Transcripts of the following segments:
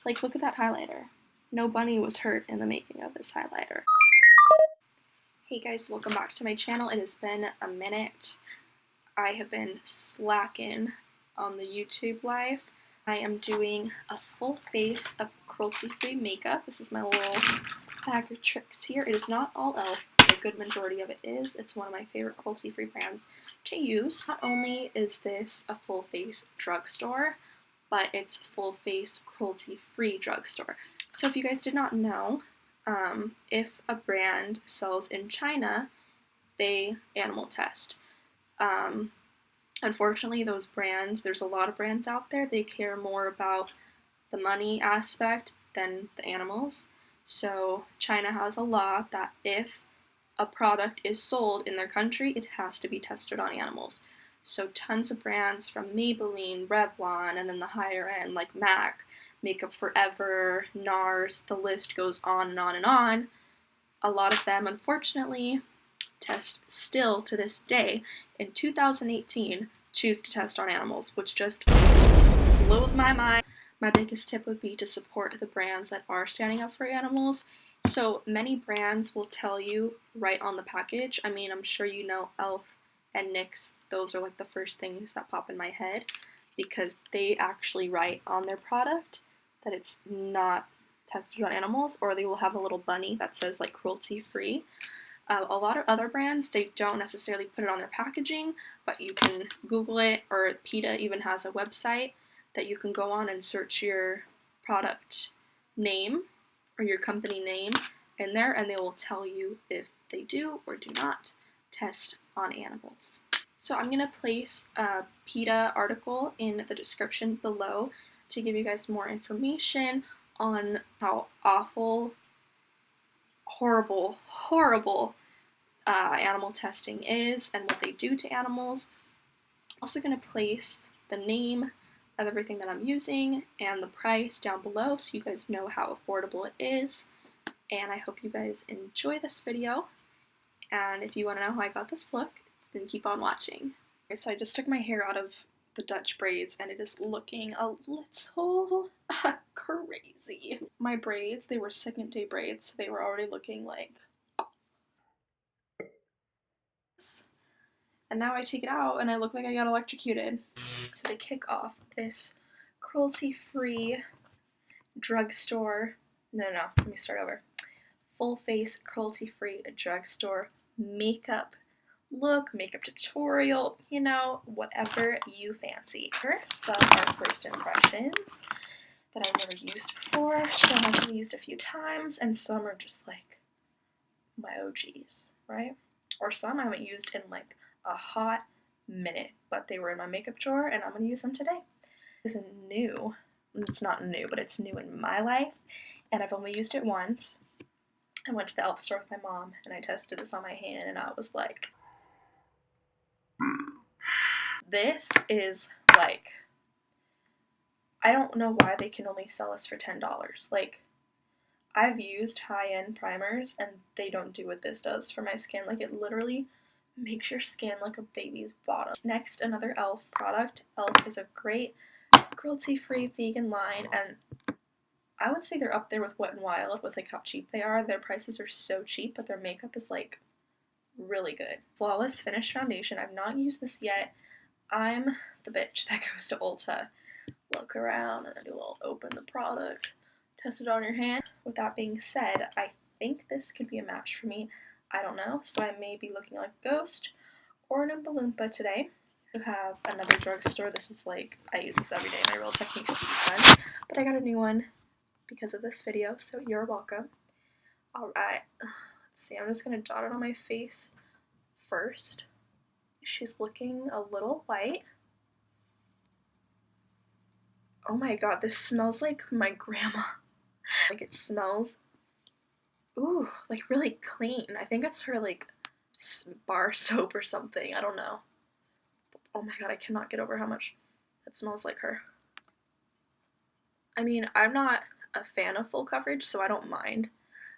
Like, look at that highlighter. No bunny was hurt in the making of this highlighter. Hey guys, welcome back to my channel. It has been a minute. I have been slacking on the YouTube live. I am doing a full face of cruelty-free makeup. This is my little bag of tricks here. It is not all e.l.f. A good majority of it is. It's one of my favorite cruelty-free brands to use. Not only is this a full face drugstore, but it's full face cruelty-free drugstore. So if you guys did not know, if a brand sells in China, they animal test. Unfortunately, those brands, there's a lot of brands out there, they care more about the money aspect than the animals. So China has a law that if a product is sold in their country, it has to be tested on animals. So tons of brands from Maybelline, Revlon, and then the higher end like MAC, Makeup Forever, NARS, the list goes on and on and on. A lot of them, unfortunately, test still to this day, in 2018, choose to test on animals, which just blows my mind. My biggest tip would be to support the brands that are standing up for animals. So many brands will tell you right on the package. I mean, I'm sure you know e.l.f. and NYX, those are like the first things that pop in my head because they actually write on their product that it's not tested on animals, or they will have a little bunny that says like cruelty-free. A lot of other brands, they don't necessarily put it on their packaging, but you can Google it, or Peta even has a website that you can go on and search your product name or your company name in there, and they will tell you if they do or do not test on animals. So I'm going to place a Peta article in the description below to give you guys more information on how awful, horrible animal testing is and what they do to animals. I'm also going to place the name of everything that I'm using and the price down below so you guys know how affordable it is. And I hope you guys enjoy this video. And if you want to know how I got this look, then keep on watching. Okay, so I just took my hair out of the Dutch braids and it is looking a little crazy. My braids, they were second day braids, so they were already looking like this. And now I take it out and I look like I got electrocuted. So to kick off this cruelty-free drugstore, no, let me start over. Full face cruelty-free drugstore makeup look, makeup tutorial, you know, whatever you fancy. Some are first impressions that I've never used before, some I've only used a few times, and some are just like my OGs, right? Or some I haven't used in like a hot minute, but they were in my makeup drawer and I'm going to use them today. This is new. It's not new, but it's new in my life, and I've only used it once. I went to the e.l.f. store with my mom and I tested this on my hand and I was like, this is like, I don't know why they can only sell this for $10. Like, I've used high-end primers and they don't do what this does for my skin. Like, it literally makes your skin like a baby's bottom. Next, another e.l.f. product. e.l.f. is a great cruelty-free vegan line, and I would say they're up there with Wet n Wild with like how cheap they are. Their prices are so cheap, but their makeup is like really good. Flawless Finish Foundation. I've not used this yet. I'm the bitch that goes to Ulta, look around, and then do a little open the product, test it on your hand. With that being said, I think this could be a match for me. I don't know, so I may be looking like a ghost or an Oompa Loompa today. Who have another drugstore. This is like, I use this every day. My Real Techniques is fun, but I got a new one because of this video, so you're welcome. Alright, let's see, I'm just going to dot it on my face first. She's looking a little white. Oh my god, this smells like my grandma. Like, it smells, ooh, like really clean. I think it's her like bar soap or something, I don't know. Oh my god, I cannot get over how much it smells like her. I mean, I'm not a fan of full coverage, so I don't mind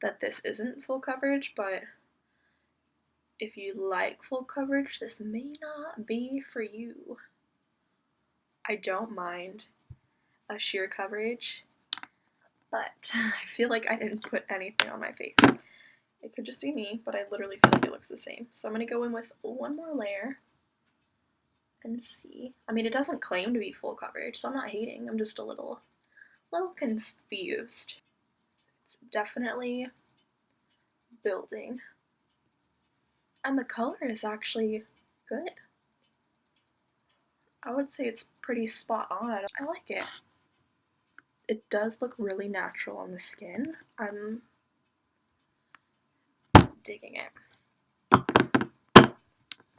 that this isn't full coverage, but if you like full coverage, this may not be for you. I don't mind a sheer coverage. but I feel like I didn't put anything on my face. It could just be me, but I literally feel like it looks the same. So I'm going to go in with one more layer and see. I mean, it doesn't claim to be full coverage, so I'm not hating. I'm just a little confused. It's definitely building. And the color is actually good. I would say it's pretty spot on. I like it. It does look really natural on the skin. I'm digging it.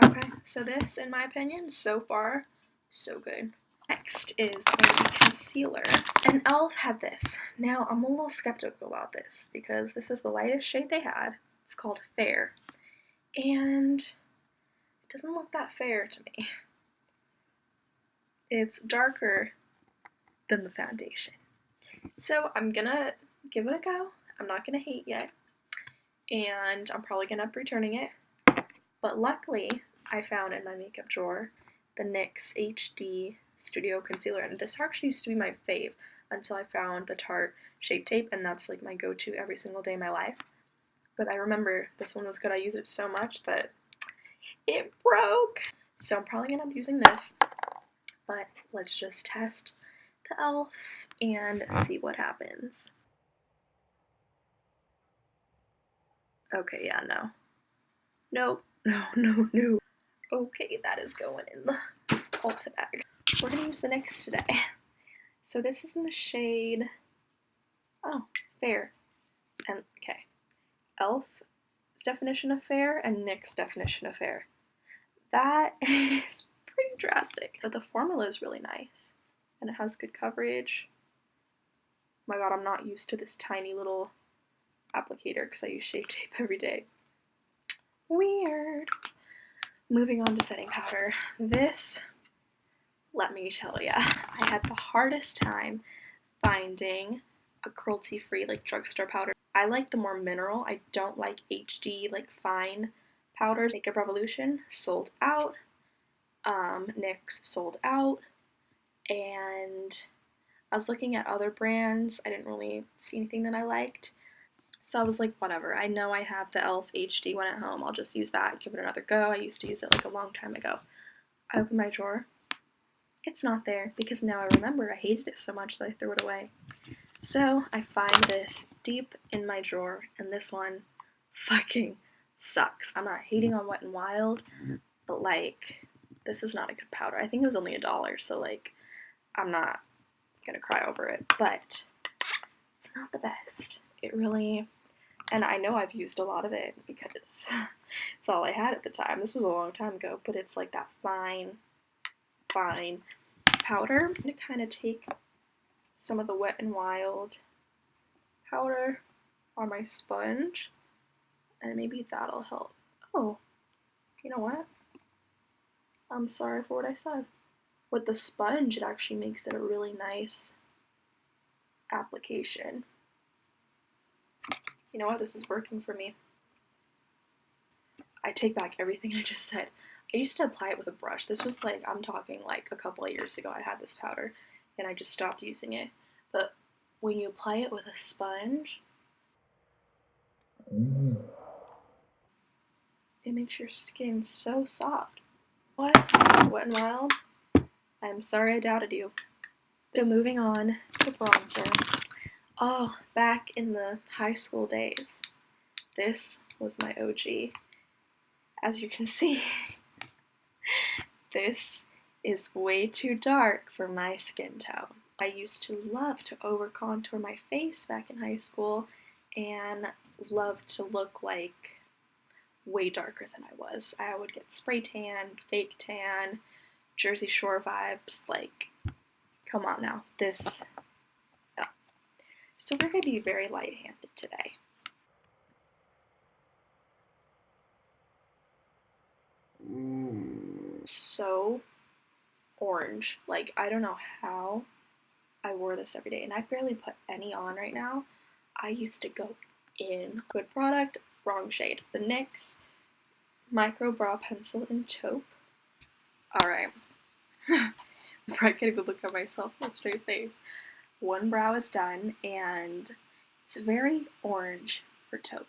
Okay, so this, in my opinion, so far, so good. Next is a concealer. And e.l.f. had this. Now, I'm a little skeptical about this because this is the lightest shade they had. It's called Fair. And it doesn't look that fair to me. It's darker than the foundation. So I'm gonna give it a go. I'm not gonna hate yet. And I'm probably gonna end up returning it. But luckily, I found in my makeup drawer the NYX HD Studio Concealer. And this actually used to be my fave until I found the Tarte Shape Tape. And that's like my go-to every single day of my life. But I remember this one was good. I used it so much that it broke. So I'm probably gonna end up using this. But let's just test the e.l.f. and see what happens. Okay, yeah, no. Nope, no. Okay, that is going in the Ulta bag. We're gonna use the NYX today. So this is in the shade, oh, Fair. And, okay, e.l.f.'s definition of fair and NYX definition of fair. That is pretty drastic, but the formula is really nice. And it has good coverage. Oh my god, I'm not used to this tiny little applicator because I use Shape Tape every day. Weird. Moving on to setting powder. This, let me tell ya, I had the hardest time finding a cruelty-free like drugstore powder. I like the more mineral. I don't like HD like fine powders. Makeup Revolution sold out. NYX sold out. And I was looking at other brands. I didn't really see anything that I liked. So I was like, whatever. I know I have the e.l.f. HD one at home. I'll just use that, give it another go. I used to use it like a long time ago. I opened my drawer. It's not there because now I remember I hated it so much that I threw it away. So I find this deep in my drawer, and this one fucking sucks. I'm not hating on Wet n Wild, but like, this is not a good powder. I think it was only $1, so like, I'm not gonna cry over it, but it's not the best. It really, and I know I've used a lot of it because it's all I had at the time. This was a long time ago, but it's like that fine powder. I'm gonna kind of take some of the Wet n Wild powder on my sponge, and maybe that'll help. Oh, you know what? I'm sorry for what I said. With the sponge, it actually makes it a really nice application. You know what? This is working for me. I take back everything I just said. I used to apply it with a brush. This was like, I'm talking like a couple of years ago I had this powder and I just stopped using it. But when you apply it with a sponge, it makes your skin so soft. What? Wet n Wild? I'm sorry I doubted you. So moving on to bronzer. Oh, back in the high school days, this was my OG. As you can see, this is way too dark for my skin tone. I used to love to over contour my face back in high school and loved to look like way darker than I was. I would get spray tan, fake tan, Jersey Shore vibes, like, come on now. This, no. So we're going to be very light-handed today. So orange. Like, I don't know how I wore this every day, and I barely put any on right now. I used to go in. Good product, wrong shade. The NYX Micro Brow Pencil in Taupe. Alright. I can't even look at myself with a straight face. one brow is done, and it's very orange for taupe.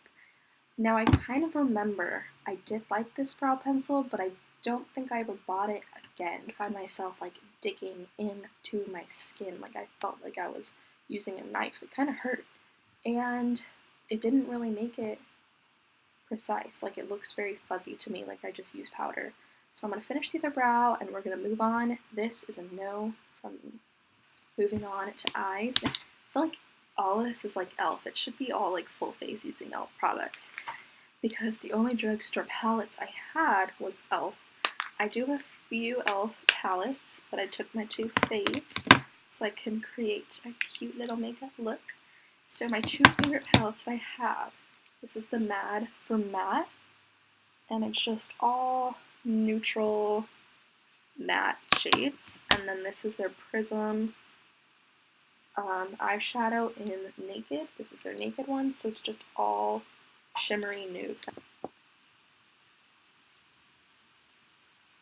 Now I kind of remember I did like this brow pencil, but I don't think I ever bought it again. I find myself like digging into my skin, like I felt like I was using a knife. It kind of hurt, and it didn't really make it precise. Like it looks very fuzzy to me, like I just used powder. So I'm gonna finish the other brow, and we're gonna move on. This is a no from me. Moving on to eyes. I feel like all of this is like e.l.f. It should be all like full face using e.l.f. products, because the only drugstore palettes I had was e.l.f. I do have a few e.l.f. palettes, but I took my two faves so I can create a cute little makeup look. So my two favorite palettes that I have, this is the Mad for Matte, and it's just all neutral matte shades. And then this is their Prism eyeshadow in Naked. This is their Naked one, so it's just all shimmery nudes.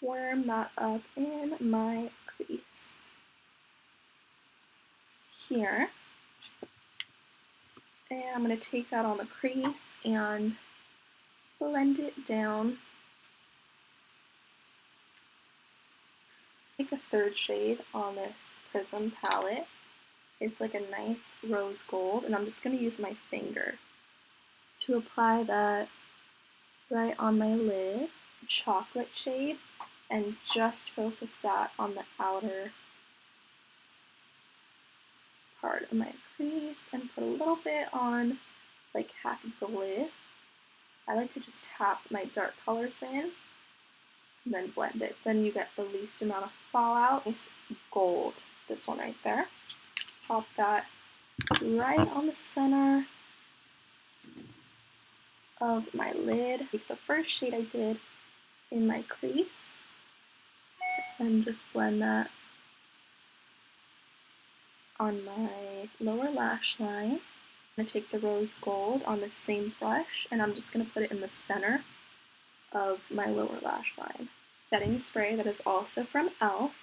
Warm that up in my crease here. And I'm going to take that on the crease and blend it down. Take a third shade on this Prism palette. It's like a nice rose gold, and I'm just going to use my finger to apply that right on my lid. Chocolate shade, and just focus that on the outer part of my crease and put a little bit on like half of the lid. I like to just tap my dark colors in and then blend it. Then you get the least amount of fallout. Nice gold, this one right there. Pop that right on the center of my lid. Take the first shade I did in my crease and just blend that on my lower lash line. I'm going to take the rose gold on the same brush, and I'm just going to put it in the center of my lower lash line. Setting spray that is also from e.l.f.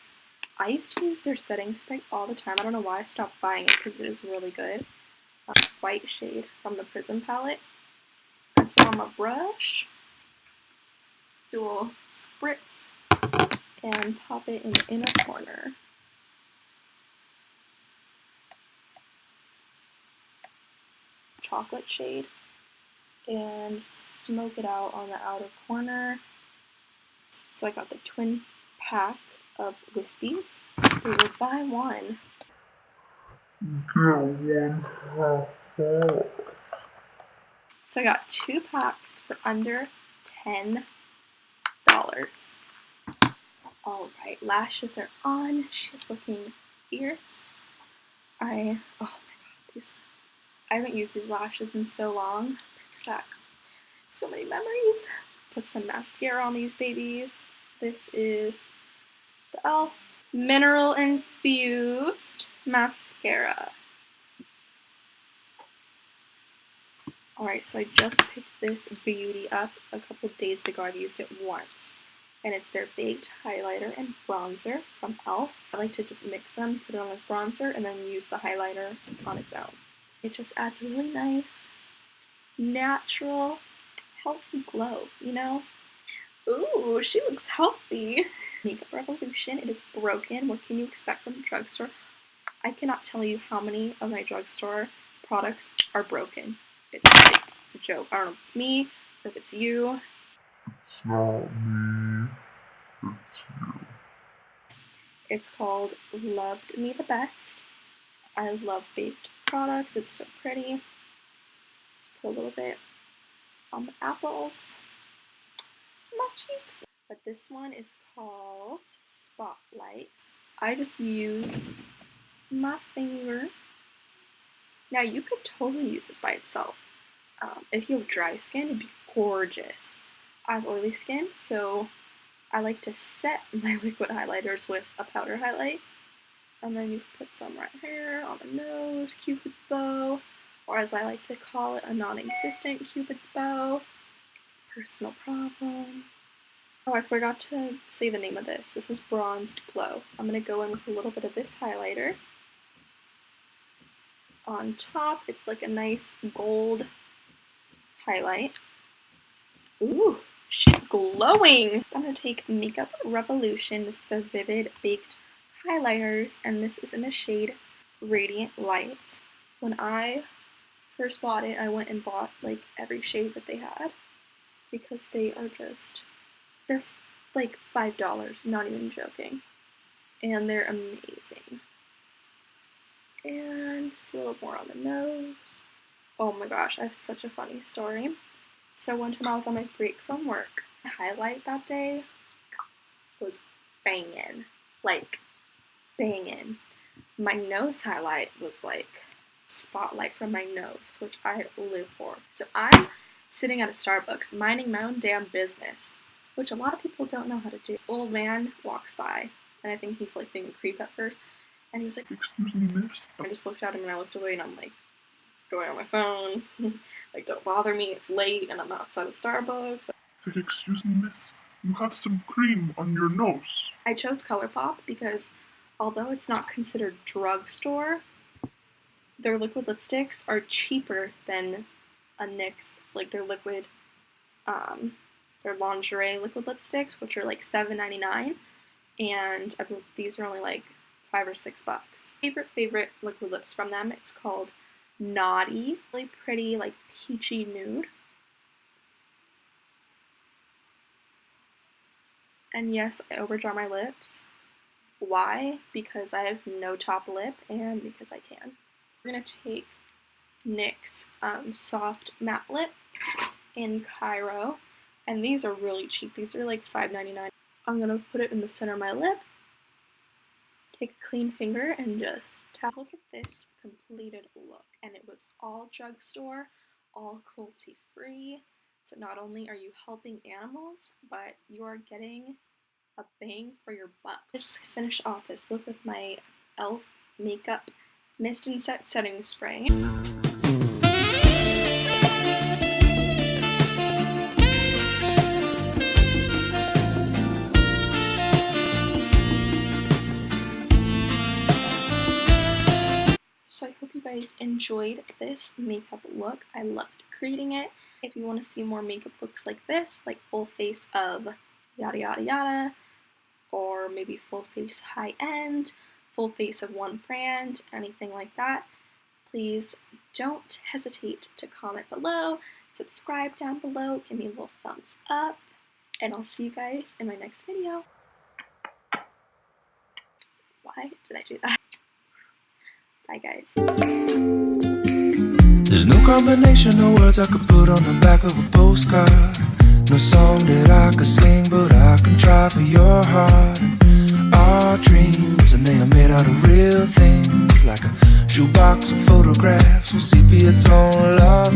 I used to use their setting spray all the time. I don't know why I stopped buying it, because it is really good. White shade from the Prism palette. Put some on my brush. Do a little spritz and pop it in the inner corner. Chocolate shade, and smoke it out on the outer corner. So I got the twin pack of Wispies. They were buy one, get one half off. So I got 2 packs for under $10. Alright, lashes are on. She's looking fierce. Oh my god, I haven't used these lashes in so long. Brings back so many memories. Put some mascara on these babies. This is the e.l.f. Mineral Infused Mascara. Alright, so I just picked this beauty up a couple days ago. I've used it once. And it's their Baked Highlighter and Bronzer from e.l.f. I like to just mix them, put it on as bronzer, and then use the highlighter on its own. It just adds a really nice, natural, healthy glow, you know? Ooh, she looks healthy. Makeup Revolution, it is broken. What can you expect from the drugstore? I cannot tell you how many of my drugstore products are broken. It's a joke. I don't know if it's me or if it's you. It's not me, it's you. It's called Loved Me the Best. I love baked products. It's so pretty. Put a little bit on the apples. My cheeks. But this one is called Spotlight. I just use my finger. Now you could totally use this by itself. If you have dry skin, it'd be gorgeous. I have oily skin, so I like to set my liquid highlighters with a powder highlight. And then you put some right here on the nose, Cupid's bow, or as I like to call it, a non-existent Cupid's bow. Personal problem. Oh, I forgot to say the name of this. This is Bronzed Glow. I'm going to go in with a little bit of this highlighter. on top. It's like a nice gold highlight. Ooh, she's glowing. Next, I'm going to take Makeup Revolution. This is the Vivid Baked Highlighters, and this is in the shade Radiant Lights. When I first bought it, I went and bought like every shade that they had because they are just, they're like $5, not even joking. And they're amazing. And just a little more on the nose. Oh my gosh, I have such a funny story. So one time I was on my break from work, my highlight that day was banging. Like, banging. My nose highlight was like spotlight from my nose, which I live for. So I'm sitting at a Starbucks, minding my own damn business, which a lot of people don't know how to do. This old man walks by, and I think he's like being a creep at first, and he was like, "Excuse me, miss." I just looked at him and I looked away, and I'm like, going on my phone, like, don't bother me, it's late, and I'm outside of Starbucks. It's like, "Excuse me, miss, you have some cream on your nose." I chose ColourPop because although it's not considered drugstore, their liquid lipsticks are cheaper than a NYX, like their liquid, their lingerie liquid lipsticks, which are like $7.99, and I believe these are only like $5 or $6. Favorite liquid lips from them, it's called Naughty, really pretty, like peachy nude. And yes, I overdraw my lips. Why? Because I have no top lip and because I can. We're gonna take NYX Soft Matte Lip in Cairo, and these are really cheap. These are like $5.99. I'm gonna put it in the center of my lip, take a clean finger, and just tap. Look at this completed look, and it was all drugstore, all cruelty-free. So not only are you helping animals, but you are getting a bang for your buck. I just finished off this look with my e.l.f. makeup mist and set setting spray. So I hope you guys enjoyed this makeup look. I loved creating it. If you want to see more makeup looks like this, like full face of yada yada yada, or maybe full face high end, full face of one brand, anything like that, please don't hesitate to comment below, subscribe down below, give me a little thumbs up, and I'll see you guys in my next video. Why did I do that? Bye guys. There's no combination of words I could put on the back of a postcard. No song that I could sing, but I can try for your heart. And our dreams, and they are made out of real things, like a shoebox of photographs with sepia tone love.